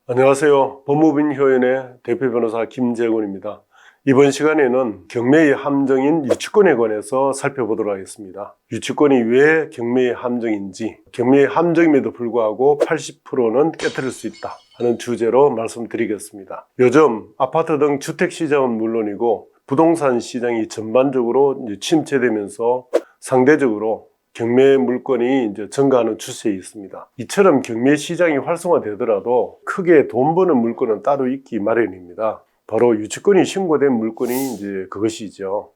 안녕하세요. 법무법인효연의 대표 변호사 김재곤입니다. 이번 시간에는 경매의 함정인 유치권에 관해서 살펴보도록 하겠습니다. 유치권이 왜 경매의 함정인지, 경매의 함정임에도 불구하고 80%는 깨트릴 수 있다 하는 주제로 말씀드리겠습니다. 요즘 아파트 등 주택시장은 물론이고 부동산 시장이 전반적으로 침체되면서 상대적으로 경매 물건이 증가하는 추세에 있습니다. 이처럼 경매 시장이 활성화되더라도 크게 돈 버는 물건은 따로 있기 마련입니다. 바로 유치권이 신고된 물건이 그것이죠.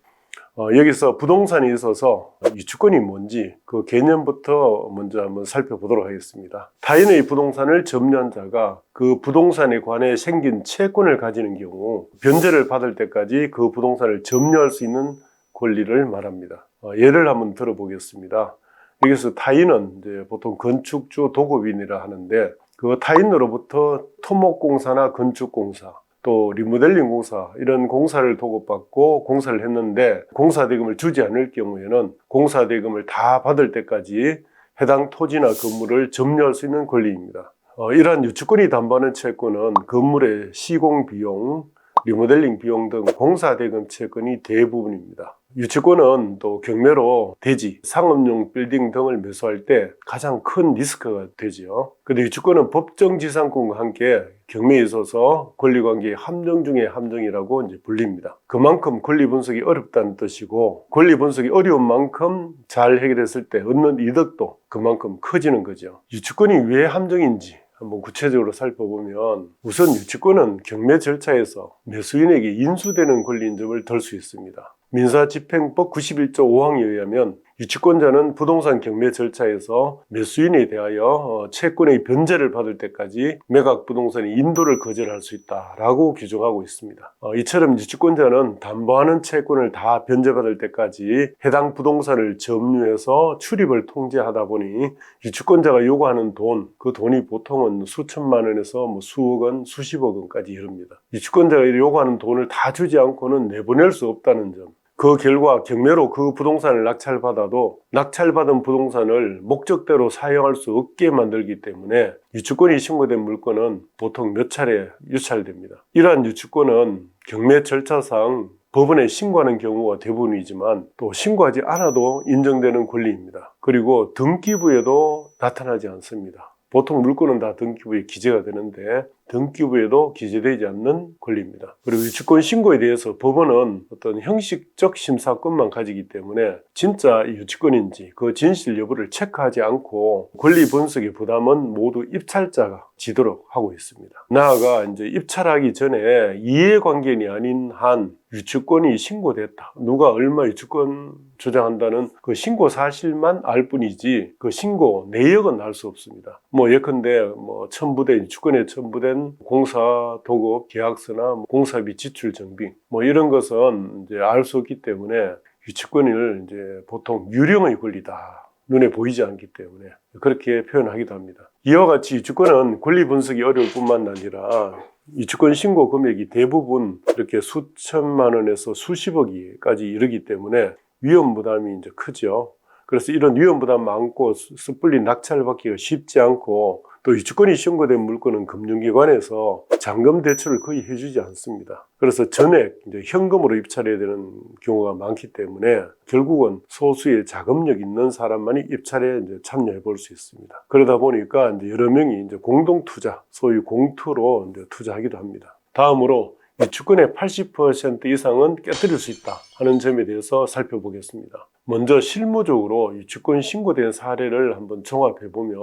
여기서 부동산에 있어서 유치권이 뭔지 그 개념부터 먼저 한번 살펴보도록 하겠습니다. 타인의 부동산을 점유한 자가 그 부동산에 관해 생긴 채권을 가지는 경우 변제를 받을 때까지 그 부동산을 점유할 수 있는 권리를 말합니다. 예를 한번 들어보겠습니다. 여기서 타인은 보통 건축주 도급인이라 하는데 그 타인으로부터 토목공사나 건축공사 또 리모델링 공사 이런 공사를 도급받고 공사를 했는데 공사대금을 주지 않을 경우에는 공사대금을 다 받을 때까지 해당 토지나 건물을 점유할 수 있는 권리입니다. 이러한 유치권이 담보하는 채권은 건물의 시공비용, 리모델링 비용 등 공사대금 채권이 대부분입니다. 유치권은 또 경매로 대지, 상업용 빌딩 등을 매수할 때 가장 큰 리스크가 되지요. 근데 유치권은 법정지상권과 함께 경매에 있어서 권리관계의 함정 중의 함정이라고 불립니다. 그만큼 권리 분석이 어렵다는 뜻이고 권리 분석이 어려운 만큼 잘 해결했을 때 얻는 이득도 그만큼 커지는 거죠. 유치권이 왜 함정인지 한번 구체적으로 살펴보면 우선 유치권은 경매 절차에서 매수인에게 인수되는 권리인 점을 들 수 있습니다. 민사집행법 91조 5항에 의하면 유치권자는 부동산 경매 절차에서 매수인에 대하여 채권의 변제를 받을 때까지 매각 부동산의 인도를 거절할 수 있다라고 규정하고 있습니다. 이처럼 유치권자는 담보하는 채권을 다 변제받을 때까지 해당 부동산을 점유해서 출입을 통제하다 보니 유치권자가 요구하는 돈, 그 돈이 보통은 수천만 원에서 수억 원, 수십억 원까지 이릅니다. 유치권자가 요구하는 돈을 다 주지 않고는 내보낼 수 없다는 점. 그 결과 경매로 그 부동산을 낙찰받아도 낙찰받은 부동산을 목적대로 사용할 수 없게 만들기 때문에 유치권이 신고된 물건은 보통 몇 차례 유찰됩니다. 이러한 유치권은 경매 절차상 법원에 신고하는 경우가 대부분이지만 또 신고하지 않아도 인정되는 권리입니다. 그리고 등기부에도 나타나지 않습니다. 보통 물건은 다 등기부에 기재가 되는데 등기부에도 기재되지 않는 권리입니다. 그리고 유치권 신고에 대해서 법원은 어떤 형식적 심사권만 가지기 때문에 진짜 유치권인지 그 진실 여부를 체크하지 않고 권리 분석의 부담은 모두 입찰자가 지도록 하고 있습니다. 나아가 입찰하기 전에 이해관계인이 아닌 한 유치권이 신고됐다. 누가 얼마 유치권 주장한다는 그 신고 사실만 알 뿐이지 그 신고 내역은 알 수 없습니다. 예컨대 첨부된 유치권에 첨부된 공사 도급 계약서나 공사비 지출 정비 이런 것은 알 수 없기 때문에 유치권을 보통 유령의 권리다. 눈에 보이지 않기 때문에 그렇게 표현하기도 합니다. 이와 같이 유치권은 권리 분석이 어려울 뿐만 아니라 유치권 신고 금액이 대부분 이렇게 수천만 원에서 수십억까지 이르기 때문에 위험 부담이 크죠. 그래서 이런 위험 부담 많고 섣불리 낙찰받기가 쉽지 않고 또 유치권이 신고된 물건은 금융기관에서 잔금 대출을 거의 해주지 않습니다. 그래서 전액 현금으로 입찰해야 되는 경우가 많기 때문에 결국은 소수의 자금력 있는 사람만이 입찰에 참여해 볼 수 있습니다. 그러다 보니까 여러 명이 공동 투자, 소위 공투로 투자하기도 합니다. 다음으로 유치권의 80% 이상은 깨트릴 수 있다 하는 점에 대해서 살펴보겠습니다. 먼저 실무적으로 유치권 신고된 사례를 한번 종합해보면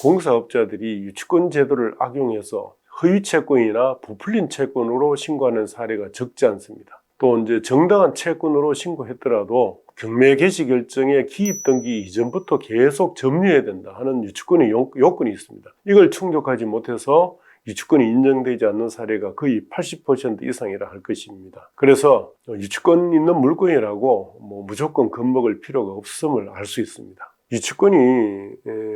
공사업자들이 유치권 제도를 악용해서 허위 채권이나 부풀린 채권으로 신고하는 사례가 적지 않습니다. 또 정당한 채권으로 신고했더라도 경매 개시 결정의 기입 등기 이전부터 계속 점유해야 된다 하는 유치권의 요건이 있습니다. 이걸 충족하지 못해서 유치권이 인정되지 않는 사례가 거의 80% 이상이라 할 것입니다. 그래서 유치권 있는 물건이라고 무조건 겁먹을 필요가 없음을 알 수 있습니다. 유치권이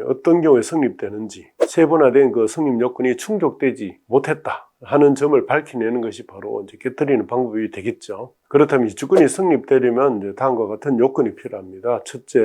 어떤 경우에 성립되는지 세분화된 그 성립 요건이 충족되지 못했다 하는 점을 밝혀내는 것이 바로 깨트리는 방법이 되겠죠. 그렇다면 유치권이 성립되려면 다음과 같은 요건이 필요합니다. 첫째,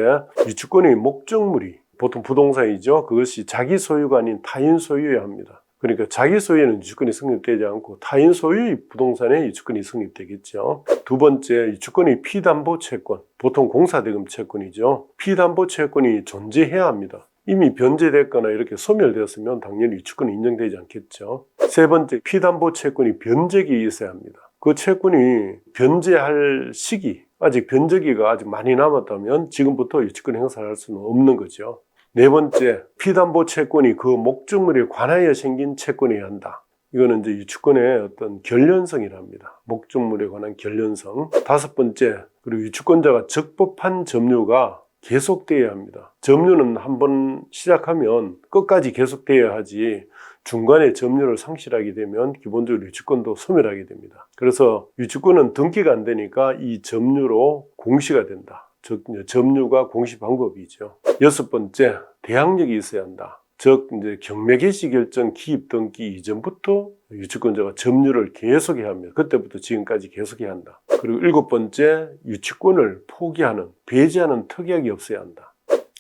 유치권의 목적물이 보통 부동산이죠. 그것이 자기 소유가 아닌 타인 소유여야 합니다. 그러니까 자기 소유에는 유치권이 성립되지 않고 타인 소유의 부동산에 유치권이 성립되겠죠. 두 번째, 유치권이 피담보 채권, 보통 공사대금 채권이죠. 피담보 채권이 존재해야 합니다. 이미 변제됐거나 이렇게 소멸되었으면 당연히 유치권이 인정되지 않겠죠. 세 번째, 피담보 채권이 변제기에 있어야 합니다. 그 채권이 변제할 시기, 아직 변제기가 아직 많이 남았다면 지금부터 유치권 행사를 할 수는 없는 거죠. 네 번째, 피담보 채권이 그 목적물에 관하여 생긴 채권이어야 한다. 이거는 이제 유치권의 어떤 결련성이랍니다. 목적물에 관한 결련성. 다섯 번째, 그리고 유치권자가 적법한 점유가 계속되어야 합니다. 점유는 한번 시작하면 끝까지 계속되어야 하지 중간에 점유를 상실하게 되면 기본적으로 유치권도 소멸하게 됩니다. 그래서 유치권은 등기가 안 되니까 이 점유로 공시가 된다. 즉 점유가 공시 방법이죠. 여섯 번째, 대항력이 있어야 한다. 즉 이제 경매 개시 결정 기입 등기 이전부터 유치권자가 점유를 계속해야 합니다. 그때부터 지금까지 계속해야 한다. 그리고 일곱 번째, 유치권을 포기하는, 배제하는 특약이 없어야 한다.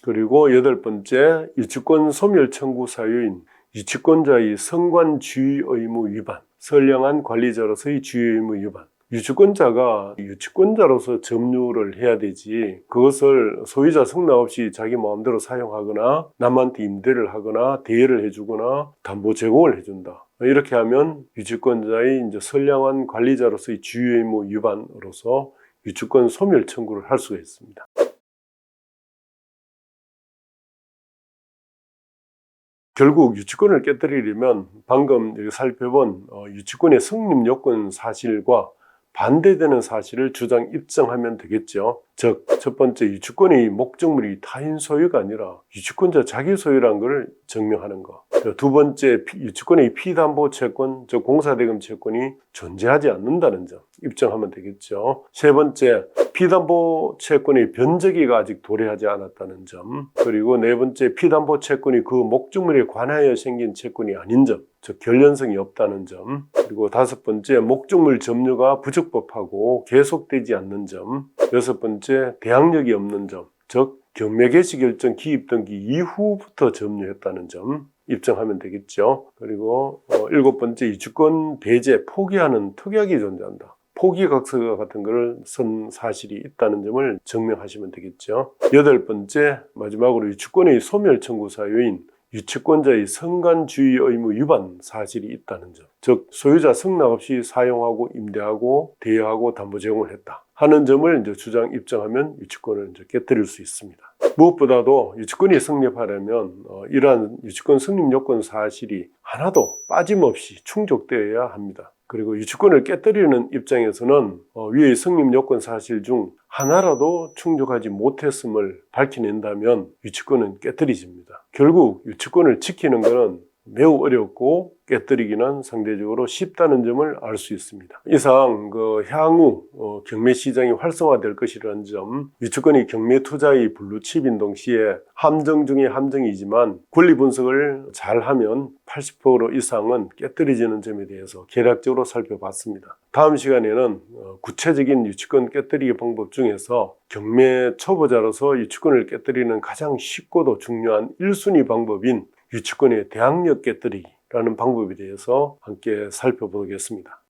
그리고 여덟 번째, 유치권 소멸 청구 사유인 유치권자의 선관 주의 의무 위반, 선량한 관리자로서의 주의 의무 위반. 유치권자가 유치권자로서 점유를 해야 되지 그것을 소유자 승낙 없이 자기 마음대로 사용하거나 남한테 임대를 하거나 대여를 해주거나 담보 제공을 해준다. 이렇게 하면 유치권자의 이제 선량한 관리자로서의 주의 의무 위반으로서 유치권 소멸 청구를 할 수가 있습니다. 결국 유치권을 깨뜨리려면 방금 살펴본 유치권의 성립 요건 사실과 반대되는 사실을 주장 입증하면 되겠죠. 즉, 첫 번째, 유치권의 목적물이 타인 소유가 아니라 유치권자 자기 소유라는 것을 증명하는 것. 두 번째, 유치권의 피담보 채권, 즉 공사대금 채권이 존재하지 않는다는 점 입증하면 되겠죠. 세 번째, 피담보 채권의 변제기가 아직 도래하지 않았다는 점. 그리고 네 번째, 피담보 채권이 그 목적물에 관하여 생긴 채권이 아닌 점, 즉 결련성이 없다는 점. 그리고 다섯 번째, 목적물 점유가 부적법하고 계속되지 않는 점. 여섯 번째, 대항력이 없는 점, 즉 경매 개시 결정 기입 등기 이후부터 점유했다는 점 입증하면 되겠죠. 그리고 일곱 번째, 유치권 배제, 포기하는 특약이 존재한다. 포기각서 같은 것을 쓴 사실이 있다는 점을 증명하시면 되겠죠. 여덟 번째, 마지막으로 유치권의 소멸 청구 사유인 유치권자의 선관주의 의무 위반 사실이 있다는 점. 즉 소유자 승낙 없이 사용하고 임대하고 대여하고 담보 제공을 했다 하는 점을 이제 주장 입증하면 유치권을 이제 깨뜨릴 수 있습니다. 무엇보다도 유치권이 성립하려면 이러한 유치권 성립 요건 사실이 하나도 빠짐없이 충족되어야 합니다. 그리고 유치권을 깨뜨리는 입장에서는 위의 성립 요건 사실 중 하나라도 충족하지 못했음을 밝혀낸다면 유치권은 깨뜨려집니다. 결국 유치권을 지키는 것은 매우 어렵고 깨뜨리기는 상대적으로 쉽다는 점을 알 수 있습니다. 이상 향후 경매 시장이 활성화될 것이라는 점, 유치권이 경매 투자의 블루칩인 동시에 함정 중에 함정이지만 권리 분석을 잘하면 80% 이상은 깨뜨려지는 점에 대해서 개략적으로 살펴봤습니다. 다음 시간에는 구체적인 유치권 깨뜨리기 방법 중에서 경매 초보자로서 유치권을 깨뜨리는 가장 쉽고도 중요한 1순위 방법인 유치권의 대항력 깨뜨리기라는 방법에 대해서 함께 살펴보겠습니다.